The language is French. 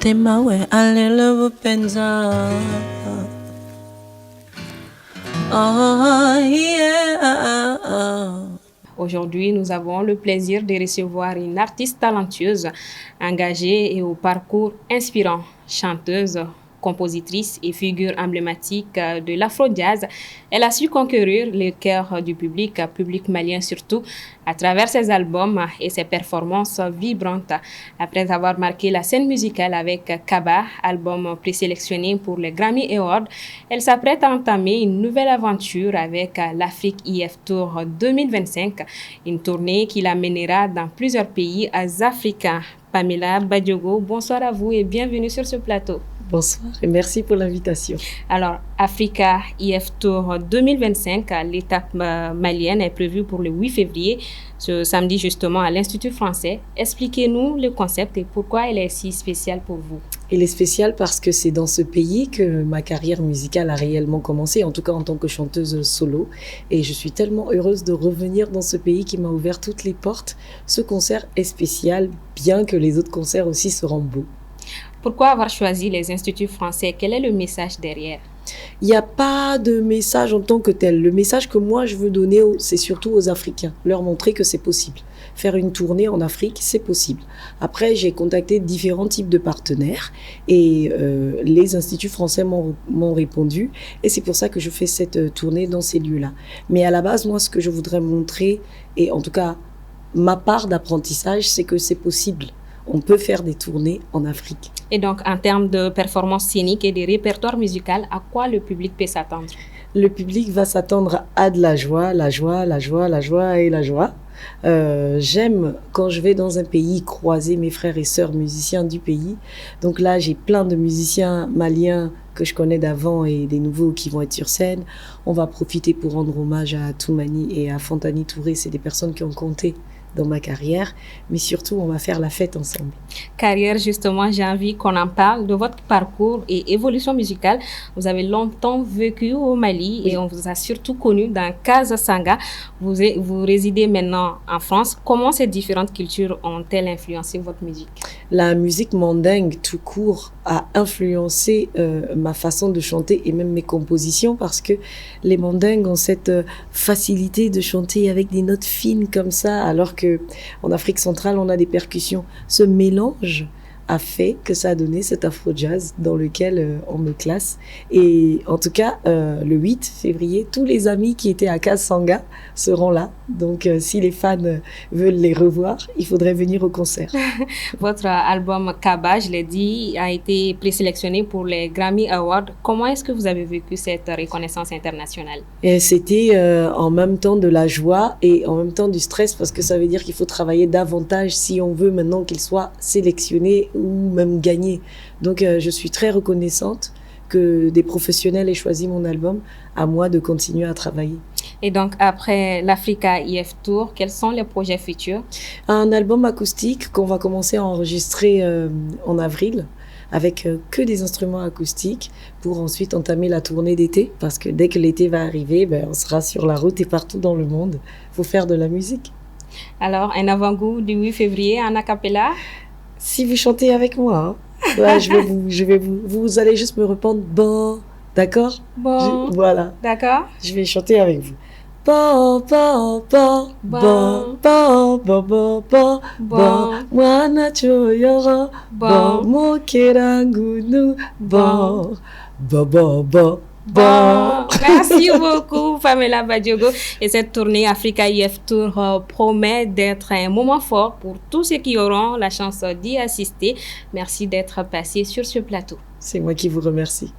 Tema we alele penza. Oh yeah. Aujourd'hui, nous avons le plaisir de recevoir une artiste talentueuse, engagée et au parcours inspirant, chanteuse, compositrice et figure emblématique de l'afro-jazz. Elle a su conquérir le cœur du public malien surtout, à travers ses albums et ses performances vibrantes. Après avoir marqué la scène musicale avec Kaba, album présélectionné pour les Grammy Awards, elle s'apprête à entamer une nouvelle aventure avec l'Afrique IF Tour 2025, une tournée qui l'amènera dans plusieurs pays africains. Pamela Badiogo, bonsoir à vous et bienvenue sur ce plateau. Bonsoir et merci pour l'invitation. Alors, Africa IF Tour 2025, l'étape malienne est prévue pour le 8 février, ce samedi justement à l'Institut français. Expliquez-nous le concept et pourquoi elle est si spéciale pour vous. Elle est spéciale parce que c'est dans ce pays que ma carrière musicale a réellement commencé, en tout cas en tant que chanteuse solo. Et je suis tellement heureuse de revenir dans ce pays qui m'a ouvert toutes les portes. Ce concert est spécial, bien que les autres concerts aussi seront beaux. Pourquoi avoir choisi les instituts français? Quel est le message derrière? Il n'y a pas de message en tant que tel. Le message que moi je veux donner, c'est surtout aux Africains. Leur montrer que c'est possible. Faire une tournée en Afrique, c'est possible. Après, j'ai contacté différents types de partenaires et les instituts français m'ont répondu. Et c'est pour ça que je fais cette tournée dans ces lieux-là. Mais à la base, moi, ce que je voudrais montrer, et en tout cas, ma part d'apprentissage, c'est que c'est possible. On peut faire des tournées en Afrique. Et donc, en termes de performance scénique et de répertoire musical, à quoi le public peut s'attendre? Le public va s'attendre à de la joie, la joie, la joie, la joie et la joie. J'aime quand je vais dans un pays croiser mes frères et sœurs musiciens du pays. Donc là, j'ai plein de musiciens maliens que je connais d'avant et des nouveaux qui vont être sur scène. On va profiter pour rendre hommage à Toumani et à Fontani Touré. C'est des personnes qui ont compté dans ma carrière, mais surtout on va faire la fête ensemble. Carrière, justement, j'ai envie qu'on en parle de votre parcours et évolution musicale. Vous avez longtemps vécu au Mali, oui, et on vous a surtout connu dans Casa Sanga. Vous résidez maintenant en France. Comment ces différentes cultures ont-elles influencé votre musique? La musique mandingue tout court a influencé ma façon de chanter et même mes compositions, parce que les mandingues ont cette facilité de chanter avec des notes fines comme ça, alors que en Afrique centrale, on a des percussions. Ce mélange a fait que ça a donné cet afro-jazz dans lequel on me classe. Et en tout cas, le 8 février, tous les amis qui étaient à Kasanga seront là. Donc, si les fans veulent les revoir, il faudrait venir au concert. Votre album Kaba, je l'ai dit, a été présélectionné pour les Grammy Awards. Comment est-ce que vous avez vécu cette reconnaissance internationale? Et c'était en même temps de la joie et en même temps du stress, parce que ça veut dire qu'il faut travailler davantage si on veut maintenant qu'il soit sélectionné ou même gagner. Donc je suis très reconnaissante que des professionnels aient choisi mon album, à moi de continuer à travailler. Et donc après l'Africa IF Tour, quels sont les projets futurs? Un album acoustique qu'on va commencer à enregistrer en avril, avec que des instruments acoustiques, pour ensuite entamer la tournée d'été, parce que dès que l'été va arriver, on sera sur la route et partout dans le monde. Il faut faire de la musique. Alors, un avant-goût du 8 février en a cappella? Si vous chantez avec moi, hein, là, vous allez juste me répondre bon, d'accord? Bon. Voilà. D'accord. Je vais chanter avec vous. Bon, bon, bon, bon, bon, bon, bon, bon, bon, mwana choyoro, bon, mokerangunu, bon, bon, bon, bon. Bon, merci beaucoup Pamela Badiogo. Et cette tournée Africa IF Tour promet d'être un moment fort pour tous ceux qui auront la chance d'y assister. Merci d'être passé sur ce plateau. C'est moi qui vous remercie.